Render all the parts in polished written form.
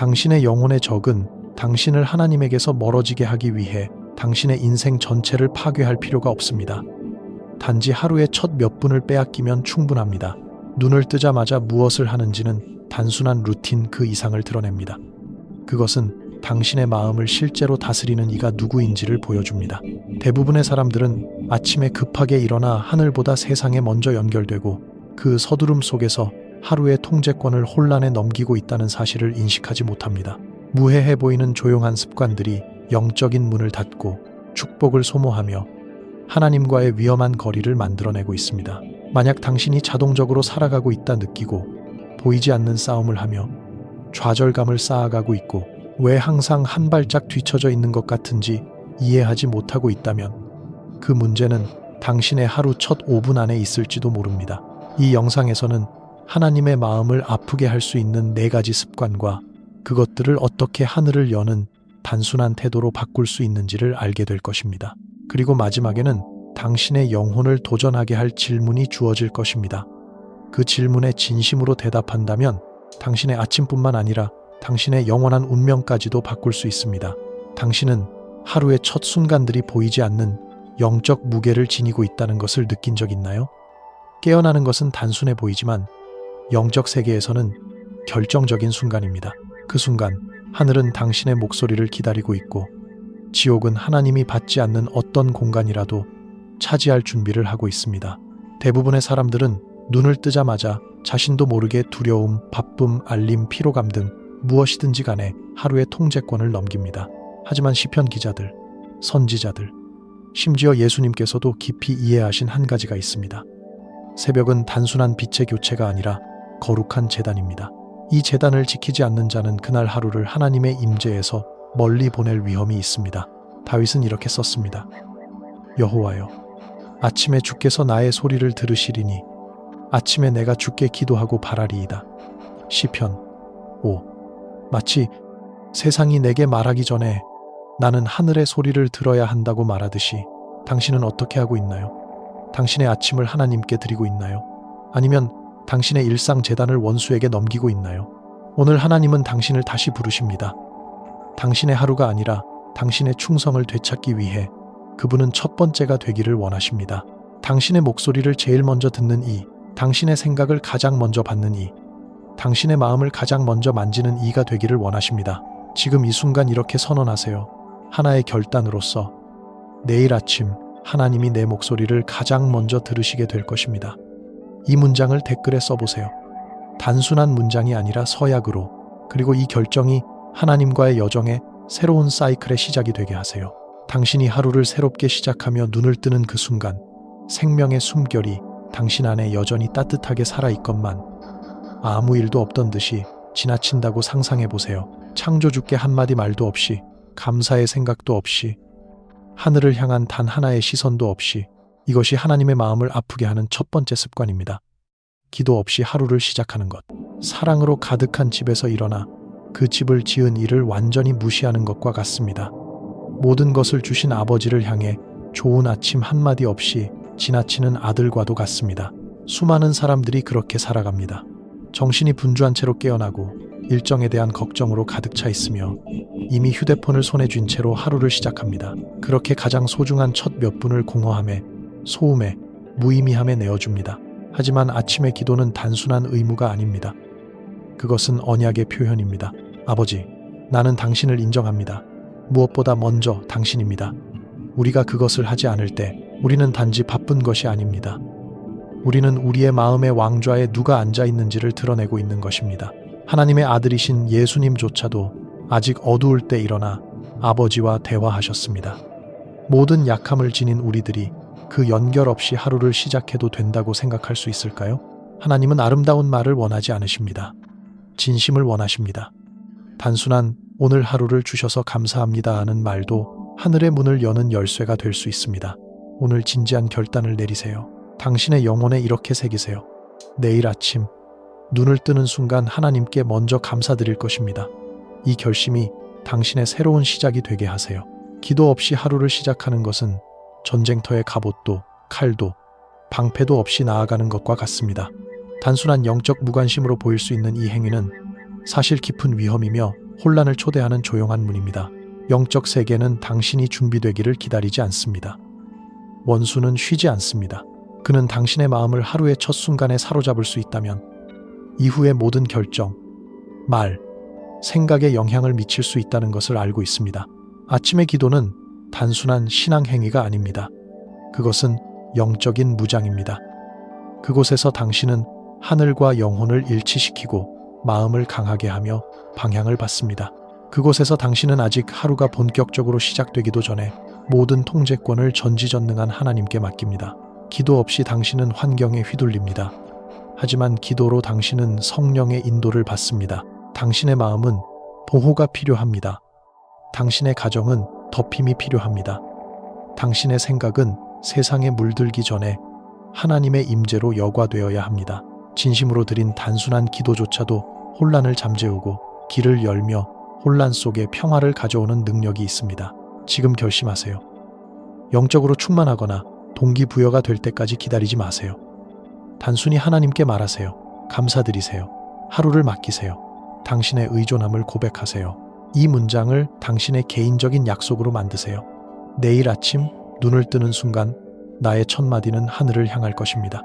당신의 영혼의 적은 당신을 하나님에게서 멀어지게 하기 위해 당신의 인생 전체를 파괴할 필요가 없습니다. 단지 하루의 첫 몇 분을 빼앗기면 충분합니다. 눈을 뜨자마자 무엇을 하는지는 단순한 루틴 그 이상을 드러냅니다. 그것은 당신의 마음을 실제로 다스리는 이가 누구인지를 보여줍니다. 대부분의 사람들은 아침에 급하게 일어나 하늘보다 세상에 먼저 연결되고 그 서두름 속에서 하루의 통제권을 혼란에 넘기고 있다는 사실을 인식하지 못합니다. 무해해 보이는 조용한 습관들이 영적인 문을 닫고 축복을 소모하며 하나님과의 위험한 거리를 만들어내고 있습니다. 만약 당신이 자동적으로 살아가고 있다 느끼고 보이지 않는 싸움을 하며 좌절감을 쌓아가고 있고 왜 항상 한 발짝 뒤처져 있는 것 같은지 이해하지 못하고 있다면 그 문제는 당신의 하루 첫 5분 안에 있을지도 모릅니다. 이 영상에서는 하나님의 마음을 아프게 할 수 있는 4가지 습관과 그것들을 어떻게 하늘을 여는 단순한 태도로 바꿀 수 있는지를 알게 될 것입니다. 그리고 마지막에는 당신의 영혼을 도전하게 할 질문이 주어질 것입니다. 그 질문에 진심으로 대답한다면 당신의 아침뿐만 아니라 당신의 영원한 운명까지도 바꿀 수 있습니다. 당신은 하루의 첫 순간들이 보이지 않는 영적 무게를 지니고 있다는 것을 느낀 적 있나요? 깨어나는 것은 단순해 보이지만 영적 세계에서는 결정적인 순간입니다. 그 순간 하늘은 당신의 목소리를 기다리고 있고 지옥은 하나님이 받지 않는 어떤 공간이라도 차지할 준비를 하고 있습니다. 대부분의 사람들은 눈을 뜨자마자 자신도 모르게 두려움, 바쁨, 알림, 피로감 등 무엇이든지 간에 하루의 통제권을 넘깁니다. 하지만 시편 기자들, 선지자들, 심지어 예수님께서도 깊이 이해하신 한 가지가 있습니다. 새벽은 단순한 빛의 교체가 아니라 거룩한 제단입니다. 이 제단을 지키지 않는 자는 그날 하루를 하나님의 임재에서 멀리 보낼 위험이 있습니다. 다윗은 이렇게 썼습니다. 여호와여, 아침에 주께서 나의 소리를 들으시리니 아침에 내가 주께 기도하고 바라리이다. 시편 5. 마치 세상이 내게 말하기 전에 나는 하늘의 소리를 들어야 한다고 말하듯이 당신은 어떻게 하고 있나요? 당신의 아침을 하나님께 드리고 있나요? 아니면 당신의 일상 제단을 원수에게 넘기고 있나요? 오늘 하나님은 당신을 다시 부르십니다. 당신의 하루가 아니라 당신의 충성을 되찾기 위해 그분은 첫 번째가 되기를 원하십니다. 당신의 목소리를 제일 먼저 듣는 이, 당신의 생각을 가장 먼저 받는 이, 당신의 마음을 가장 먼저 만지는 이가 되기를 원하십니다. 지금 이 순간 이렇게 선언하세요. 하나의 결단으로서 내일 아침 하나님이 내 목소리를 가장 먼저 들으시게 될 것입니다. 이 문장을 댓글에 써보세요. 단순한 문장이 아니라 서약으로, 그리고 이 결정이 하나님과의 여정의 새로운 사이클의 시작이 되게 하세요. 당신이 하루를 새롭게 시작하며 눈을 뜨는 그 순간 생명의 숨결이 당신 안에 여전히 따뜻하게 살아있건만 아무 일도 없던 듯이 지나친다고 상상해보세요. 창조주께 한마디 말도 없이, 감사의 생각도 없이, 하늘을 향한 단 하나의 시선도 없이. 이것이 하나님의 마음을 아프게 하는 첫 번째 습관입니다. 기도 없이 하루를 시작하는 것. 사랑으로 가득한 집에서 일어나 그 집을 지은 이를 완전히 무시하는 것과 같습니다. 모든 것을 주신 아버지를 향해 좋은 아침 한마디 없이 지나치는 아들과도 같습니다. 수많은 사람들이 그렇게 살아갑니다. 정신이 분주한 채로 깨어나고 일정에 대한 걱정으로 가득 차 있으며 이미 휴대폰을 손에 쥔 채로 하루를 시작합니다. 그렇게 가장 소중한 첫 몇 분을 공허함에, 소음에, 무의미함에 내어줍니다. 하지만 아침의 기도는 단순한 의무가 아닙니다. 그것은 언약의 표현입니다. 아버지, 나는 당신을 인정합니다. 무엇보다 먼저 당신입니다. 우리가 그것을 하지 않을 때 우리는 단지 바쁜 것이 아닙니다. 우리는 우리의 마음의 왕좌에 누가 앉아 있는지를 드러내고 있는 것입니다. 하나님의 아들이신 예수님조차도 아직 어두울 때 일어나 아버지와 대화하셨습니다. 모든 약함을 지닌 우리들이 그 연결 없이 하루를 시작해도 된다고 생각할 수 있을까요? 하나님은 아름다운 말을 원하지 않으십니다. 진심을 원하십니다. 단순한 오늘 하루를 주셔서 감사합니다 하는 말도 하늘의 문을 여는 열쇠가 될 수 있습니다. 오늘 진지한 결단을 내리세요. 당신의 영혼에 이렇게 새기세요. 내일 아침 눈을 뜨는 순간 하나님께 먼저 감사드릴 것입니다. 이 결심이 당신의 새로운 시작이 되게 하세요. 기도 없이 하루를 시작하는 것은 전쟁터의 갑옷도, 칼도, 방패도 없이 나아가는 것과 같습니다. 단순한 영적 무관심으로 보일 수 있는 이 행위는 사실 깊은 위험이며 혼란을 초대하는 조용한 문입니다. 영적 세계는 당신이 준비되기를 기다리지 않습니다. 원수는 쉬지 않습니다. 그는 당신의 마음을 하루의 첫 순간에 사로잡을 수 있다면 이후의 모든 결정, 말, 생각에 영향을 미칠 수 있다는 것을 알고 있습니다. 아침의 기도는 단순한 신앙 행위가 아닙니다. 그것은 영적인 무장입니다. 그곳에서 당신은 하늘과 영혼을 일치시키고 마음을 강하게 하며 방향을 받습니다. 그곳에서 당신은 아직 하루가 본격적으로 시작되기도 전에 모든 통제권을 전지전능한 하나님께 맡깁니다. 기도 없이 당신은 환경에 휘둘립니다. 하지만 기도로 당신은 성령의 인도를 받습니다. 당신의 마음은 보호가 필요합니다. 당신의 가정은 덮임이 필요합니다. 당신의 생각은 세상에 물들기 전에 하나님의 임재로 여과되어야 합니다. 진심으로 드린 단순한 기도조차도 혼란을 잠재우고 길을 열며 혼란 속에 평화를 가져오는 능력이 있습니다. 지금 결심하세요. 영적으로 충만하거나 동기부여가 될 때까지 기다리지 마세요. 단순히 하나님께 말하세요. 감사드리세요. 하루를 맡기세요. 당신의 의존함을 고백하세요. 이 문장을 당신의 개인적인 약속으로 만드세요. 내일 아침 눈을 뜨는 순간 나의 첫 마디는 하늘을 향할 것입니다.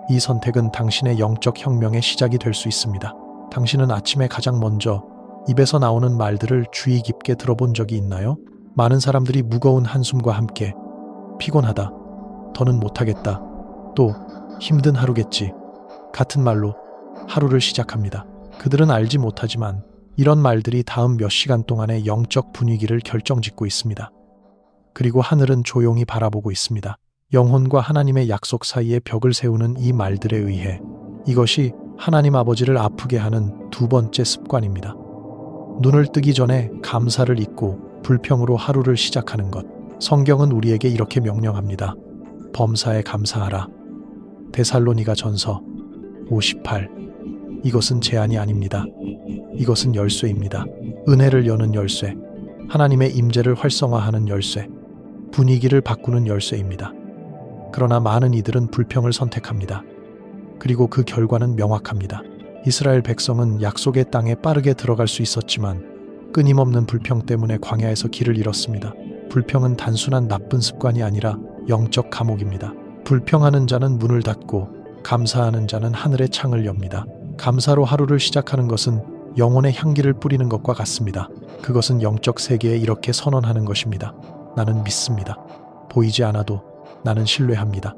이 선택은 당신의 영적 혁명의 시작이 될 수 있습니다. 당신은 아침에 가장 먼저 입에서 나오는 말들을 주의 깊게 들어본 적이 있나요? 많은 사람들이 무거운 한숨과 함께 피곤하다, 더는 못하겠다, 또 힘든 하루겠지 같은 말로 하루를 시작합니다. 그들은 알지 못하지만 이런 말들이 다음 몇 시간 동안의 영적 분위기를 결정짓고 있습니다. 그리고 하늘은 조용히 바라보고 있습니다. 영혼과 하나님의 약속 사이에 벽을 세우는 이 말들에 의해 이것이 하나님 아버지를 아프게 하는 두 번째 습관입니다. 눈을 뜨기 전에 감사를 잊고 불평으로 하루를 시작하는 것. 성경은 우리에게 이렇게 명령합니다. 범사에 감사하라. 데살로니가 전서 58. 이것은 제한이 아닙니다. 이것은 열쇠입니다. 은혜를 여는 열쇠, 하나님의 임재를 활성화하는 열쇠, 분위기를 바꾸는 열쇠입니다. 그러나 많은 이들은 불평을 선택합니다. 그리고 그 결과는 명확합니다. 이스라엘 백성은 약속의 땅에 빠르게 들어갈 수 있었지만 끊임없는 불평 때문에 광야에서 길을 잃었습니다. 불평은 단순한 나쁜 습관이 아니라 영적 감옥입니다. 불평하는 자는 문을 닫고 감사하는 자는 하늘의 창을 엽니다. 감사로 하루를 시작하는 것은 영혼의 향기를 뿌리는 것과 같습니다. 그것은 영적 세계에 이렇게 선언하는 것입니다. 나는 믿습니다. 보이지 않아도 나는 신뢰합니다.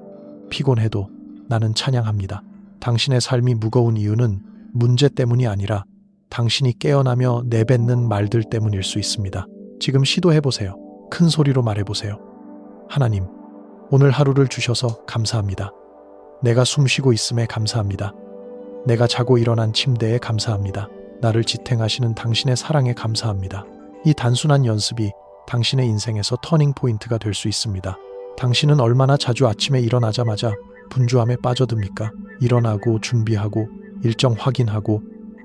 피곤해도 나는 찬양합니다. 당신의 삶이 무거운 이유는 문제 때문이 아니라 당신이 깨어나며 내뱉는 말들 때문일 수 있습니다. 지금 시도해보세요. 큰 소리로 말해보세요. 하나님, 오늘 하루를 주셔서 감사합니다. 내가 숨쉬고 있음에 감사합니다. 내가 자고 일어난 침대에 감사합니다. 나를 지탱하시는 당신의 사랑에 감사합니다. 이 단순한 연습이 당신의 인생에서 터닝 포인트가 될 수 있습니다. 당신은 얼마나 자주 아침에 일어나자마자 분주함에 빠져듭니까? 일어나고 준비하고 일정 확인하고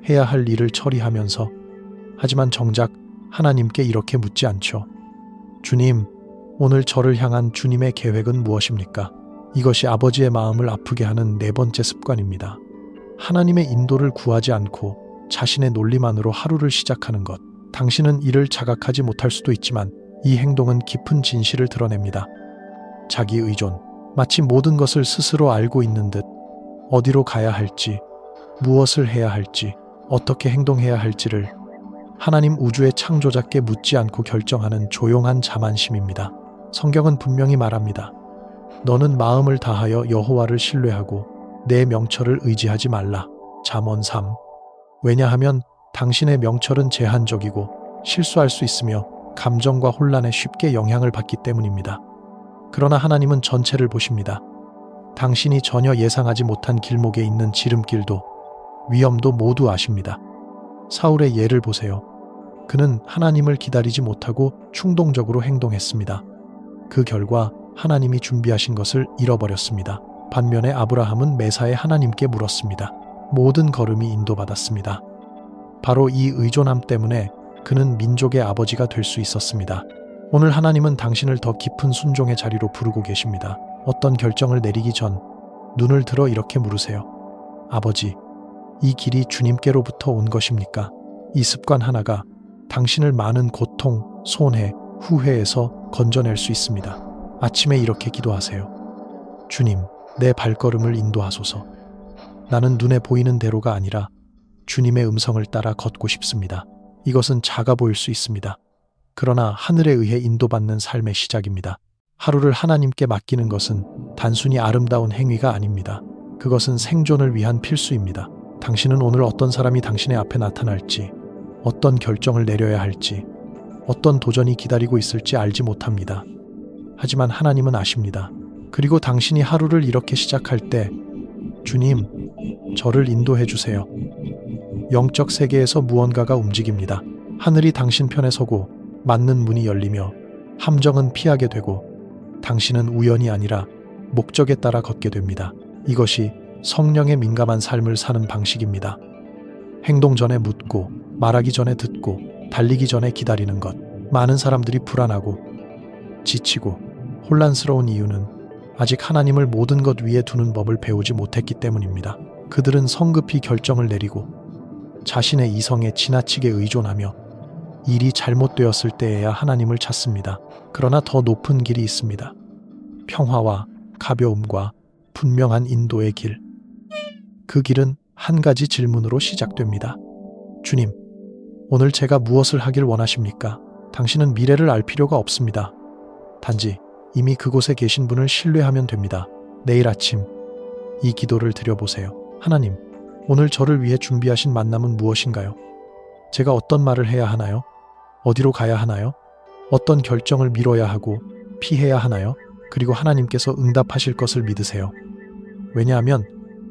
해야 할 일을 처리하면서 하지만 정작 하나님께 이렇게 묻지 않죠. 주님, 오늘 저를 향한 주님의 계획은 무엇입니까? 이것이 아버지의 마음을 아프게 하는 네 번째 습관입니다. 하나님의 인도를 구하지 않고 자신의 논리만으로 하루를 시작하는 것. 당신은 이를 자각하지 못할 수도 있지만 이 행동은 깊은 진실을 드러냅니다. 자기 의존. 마치 모든 것을 스스로 알고 있는 듯 어디로 가야 할지, 무엇을 해야 할지, 어떻게 행동해야 할지를 하나님 우주의 창조자께 묻지 않고 결정하는 조용한 자만심입니다. 성경은 분명히 말합니다. 너는 마음을 다하여 여호와를 신뢰하고 내 명철을 의지하지 말라. 잠언 3. 왜냐하면 당신의 명철은 제한적이고 실수할 수 있으며 감정과 혼란에 쉽게 영향을 받기 때문입니다. 그러나 하나님은 전체를 보십니다. 당신이 전혀 예상하지 못한 길목에 있는 지름길도 위험도 모두 아십니다. 사울의 예를 보세요. 그는 하나님을 기다리지 못하고 충동적으로 행동했습니다. 그 결과 하나님이 준비하신 것을 잃어버렸습니다. 반면에 아브라함은 매사에 하나님께 물었습니다. 모든 걸음이 인도받았습니다. 바로 이 의존함 때문에 그는 민족의 아버지가 될 수 있었습니다. 오늘 하나님은 당신을 더 깊은 순종의 자리로 부르고 계십니다. 어떤 결정을 내리기 전 눈을 들어 이렇게 물으세요. 아버지, 이 길이 주님께로부터 온 것입니까? 이 습관 하나가 당신을 많은 고통, 손해, 후회에서 건져낼 수 있습니다. 아침에 이렇게 기도하세요. 주님, 내 발걸음을 인도하소서. 나는 눈에 보이는 대로가 아니라 주님의 음성을 따라 걷고 싶습니다. 이것은 작아 보일 수 있습니다. 그러나 하늘에 의해 인도받는 삶의 시작입니다. 하루를 하나님께 맡기는 것은 단순히 아름다운 행위가 아닙니다. 그것은 생존을 위한 필수입니다. 당신은 오늘 어떤 사람이 당신의 앞에 나타날지, 어떤 결정을 내려야 할지, 어떤 도전이 기다리고 있을지 알지 못합니다. 하지만 하나님은 아십니다. 그리고 당신이 하루를 이렇게 시작할 때, 주님, 저를 인도해 주세요. 영적 세계에서 무언가가 움직입니다. 하늘이 당신 편에 서고 맞는 문이 열리며 함정은 피하게 되고 당신은 우연이 아니라 목적에 따라 걷게 됩니다. 이것이 성령에 민감한 삶을 사는 방식입니다. 행동 전에 묻고 말하기 전에 듣고 달리기 전에 기다리는 것. 많은 사람들이 불안하고 지치고 혼란스러운 이유는 아직 하나님을 모든 것 위에 두는 법을 배우지 못했기 때문입니다. 그들은 성급히 결정을 내리고 자신의 이성에 지나치게 의존하며 일이 잘못되었을 때에야 하나님을 찾습니다. 그러나 더 높은 길이 있습니다. 평화와 가벼움과 분명한 인도의 길. 그 길은 한 가지 질문으로 시작됩니다. 주님, 오늘 제가 무엇을 하길 원하십니까? 당신은 미래를 알 필요가 없습니다. 단지 이미 그곳에 계신 분을 신뢰하면 됩니다. 내일 아침 이 기도를 드려보세요. 하나님, 오늘 저를 위해 준비하신 만남은 무엇인가요? 제가 어떤 말을 해야 하나요? 어디로 가야 하나요? 어떤 결정을 미뤄야 하고 피해야 하나요? 그리고 하나님께서 응답하실 것을 믿으세요. 왜냐하면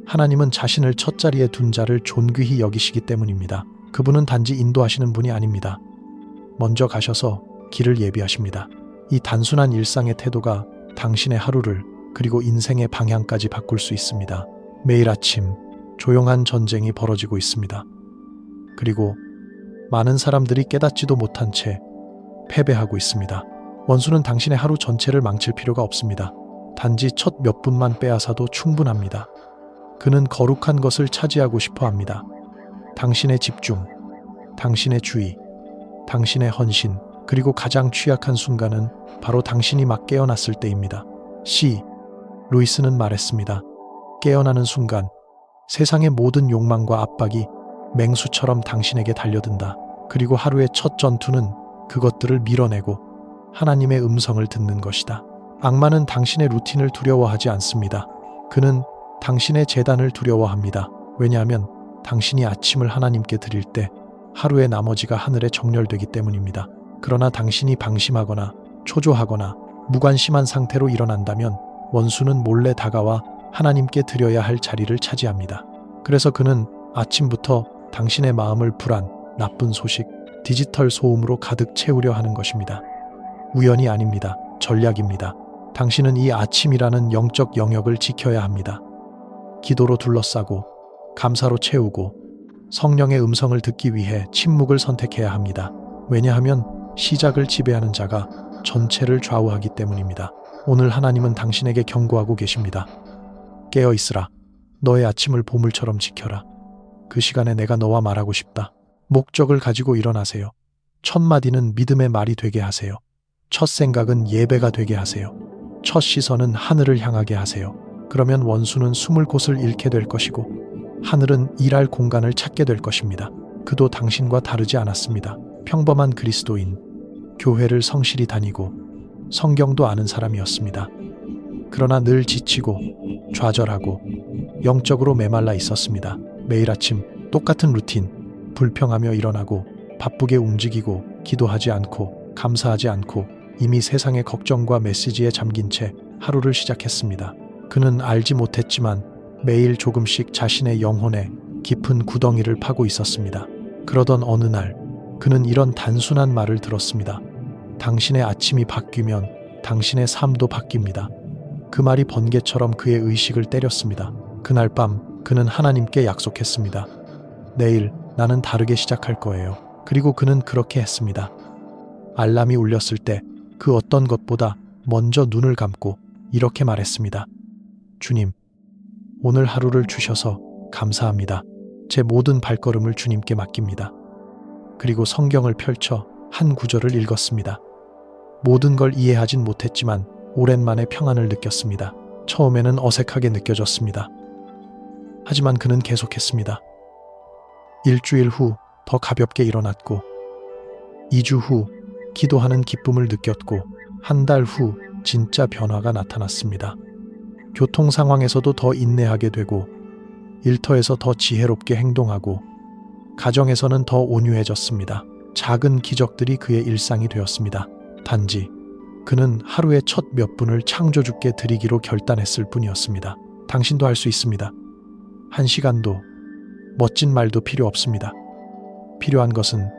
하나님은 자신을 첫 자리에 둔 자를 존귀히 여기시기 때문입니다. 그분은 단지 인도하시는 분이 아닙니다. 먼저 가셔서 길을 예비하십니다. 이 단순한 일상의 태도가 당신의 하루를 그리고 인생의 방향까지 바꿀 수 있습니다. 매일 아침 조용한 전쟁이 벌어지고 있습니다. 그리고 많은 사람들이 깨닫지도 못한 채 패배하고 있습니다. 원수는 당신의 하루 전체를 망칠 필요가 없습니다. 단지 첫 몇 분만 빼앗아도 충분합니다. 그는 거룩한 것을 차지하고 싶어 합니다. 당신의 집중, 당신의 주의, 당신의 헌신, 그리고 가장 취약한 순간은 바로 당신이 막 깨어났을 때입니다. 루이스는 말했습니다. 깨어나는 순간 세상의 모든 욕망과 압박이 맹수처럼 당신에게 달려든다. 그리고 하루의 첫 전투는 그것들을 밀어내고 하나님의 음성을 듣는 것이다. 악마는 당신의 루틴을 두려워하지 않습니다. 그는 당신의 제단을 두려워합니다. 왜냐하면 당신이 아침을 하나님께 드릴 때 하루의 나머지가 하늘에 정렬되기 때문입니다. 그러나 당신이 방심하거나 초조하거나 무관심한 상태로 일어난다면 원수는 몰래 다가와 하나님께 드려야 할 자리를 차지합니다. 그래서 그는 아침부터 당신의 마음을 불안, 나쁜 소식, 디지털 소음으로 가득 채우려 하는 것입니다. 우연이 아닙니다. 전략입니다. 당신은 이 아침이라는 영적 영역을 지켜야 합니다. 기도로 둘러싸고 감사로 채우고 성령의 음성을 듣기 위해 침묵을 선택해야 합니다. 왜냐하면 시작을 지배하는 자가 전체를 좌우하기 때문입니다. 오늘 하나님은 당신에게 경고하고 계십니다. 깨어 있으라. 너의 아침을 보물처럼 지켜라. 그 시간에 내가 너와 말하고 싶다. 목적을 가지고 일어나세요. 첫 마디는 믿음의 말이 되게 하세요. 첫 생각은 예배가 되게 하세요. 첫 시선은 하늘을 향하게 하세요. 그러면 원수는 숨을 곳을 잃게 될 것이고 하늘은 일할 공간을 찾게 될 것입니다. 그도 당신과 다르지 않았습니다. 평범한 그리스도인, 교회를 성실히 다니고 성경도 아는 사람이었습니다. 그러나 늘 지치고 좌절하고 영적으로 메말라 있었습니다. 매일 아침 똑같은 루틴, 불평하며 일어나고 바쁘게 움직이고 기도하지 않고 감사하지 않고 이미 세상의 걱정과 메시지에 잠긴 채 하루를 시작했습니다. 그는 알지 못했지만 매일 조금씩 자신의 영혼에 깊은 구덩이를 파고 있었습니다. 그러던 어느 날 그는 이런 단순한 말을 들었습니다. 당신의 아침이 바뀌면 당신의 삶도 바뀝니다. 그 말이 번개처럼 그의 의식을 때렸습니다. 그날 밤 그는 하나님께 약속했습니다. 내일 나는 다르게 시작할 거예요. 그리고 그는 그렇게 했습니다. 알람이 울렸을 때 그 어떤 것보다 먼저 눈을 감고 이렇게 말했습니다. 주님, 오늘 하루를 주셔서 감사합니다. 제 모든 발걸음을 주님께 맡깁니다. 그리고 성경을 펼쳐 한 구절을 읽었습니다. 모든 걸 이해하진 못했지만 오랜만에 평안을 느꼈습니다. 처음에는 어색하게 느껴졌습니다. 하지만 그는 계속했습니다. 일주일 후 더 가볍게 일어났고, 2주 후 기도하는 기쁨을 느꼈고, 한 달 후 진짜 변화가 나타났습니다. 교통 상황에서도 더 인내하게 되고, 일터에서 더 지혜롭게 행동하고, 가정에서는 더 온유해졌습니다. 작은 기적들이 그의 일상이 되었습니다. 단지 그는 하루에 첫 몇 분을 창조주께 드리기로 결단했을 뿐이었습니다. 당신도 할 수 있습니다. 1시간도, 멋진 말도 필요 없습니다. 필요한 것은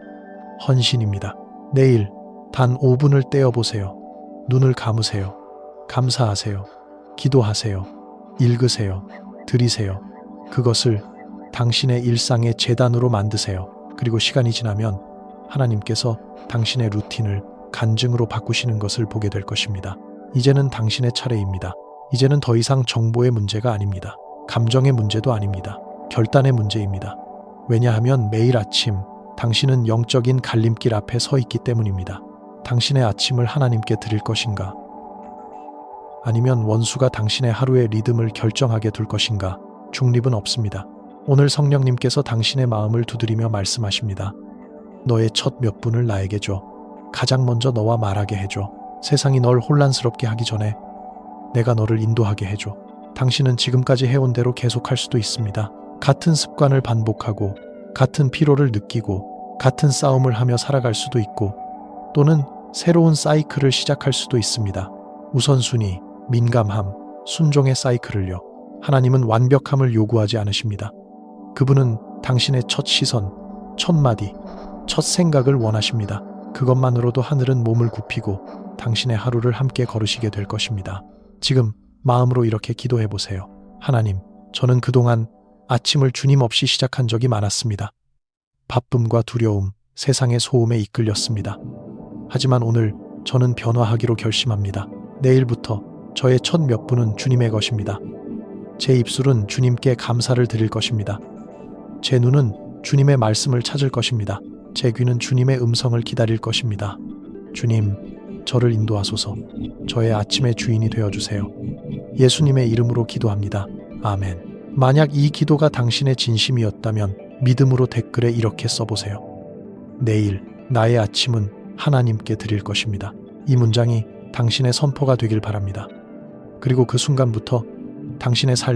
헌신입니다. 내일 단 5분을 떼어보세요. 눈을 감으세요. 감사하세요. 기도하세요. 읽으세요. 드리세요. 그것을 당신의 일상의 재단으로 만드세요. 그리고 시간이 지나면 하나님께서 당신의 루틴을 간증으로 바꾸시는 것을 보게 될 것입니다. 이제는 당신의 차례입니다. 이제는 더 이상 정보의 문제가 아닙니다. 감정의 문제도 아닙니다. 결단의 문제입니다. 왜냐하면 매일 아침 당신은 영적인 갈림길 앞에 서 있기 때문입니다. 당신의 아침을 하나님께 드릴 것인가? 아니면 원수가 당신의 하루의 리듬을 결정하게 둘 것인가? 중립은 없습니다. 오늘 성령님께서 당신의 마음을 두드리며 말씀하십니다. 너의 첫 몇 분을 나에게 줘. 가장 먼저 너와 말하게 해줘. 세상이 널 혼란스럽게 하기 전에 내가 너를 인도하게 해줘. 당신은 지금까지 해온 대로 계속할 수도 있습니다. 같은 습관을 반복하고, 같은 피로를 느끼고, 같은 싸움을 하며 살아갈 수도 있고, 또는 새로운 사이클을 시작할 수도 있습니다. 우선순위, 민감함, 순종의 사이클을요. 하나님은 완벽함을 요구하지 않으십니다. 그분은 당신의 첫 시선, 첫 마디, 첫 생각을 원하십니다. 그것만으로도 하늘은 몸을 굽히고 당신의 하루를 함께 걸으시게 될 것입니다. 지금 마음으로 이렇게 기도해 보세요. 하나님, 저는 그동안 아침을 주님 없이 시작한 적이 많았습니다. 바쁨과 두려움, 세상의 소음에 이끌렸습니다. 하지만 오늘 저는 변화하기로 결심합니다. 내일부터 저의 첫 몇 분은 주님의 것입니다. 제 입술은 주님께 감사를 드릴 것입니다. 제 눈은 주님의 말씀을 찾을 것입니다. 제 귀는 주님의 음성을 기다릴 것입니다. 주님, 저를 인도하소서. 저의 아침의 주인이 되어주세요. 예수님의 이름으로 기도합니다. 아멘. 만약 이 기도가 당신의 진심이었다면 믿음으로 댓글에 이렇게 써보세요. 내일 나의 아침은 하나님께 드릴 것입니다. 이 문장이 당신의 선포가 되길 바랍니다. 그리고 그 순간부터 당신의 삶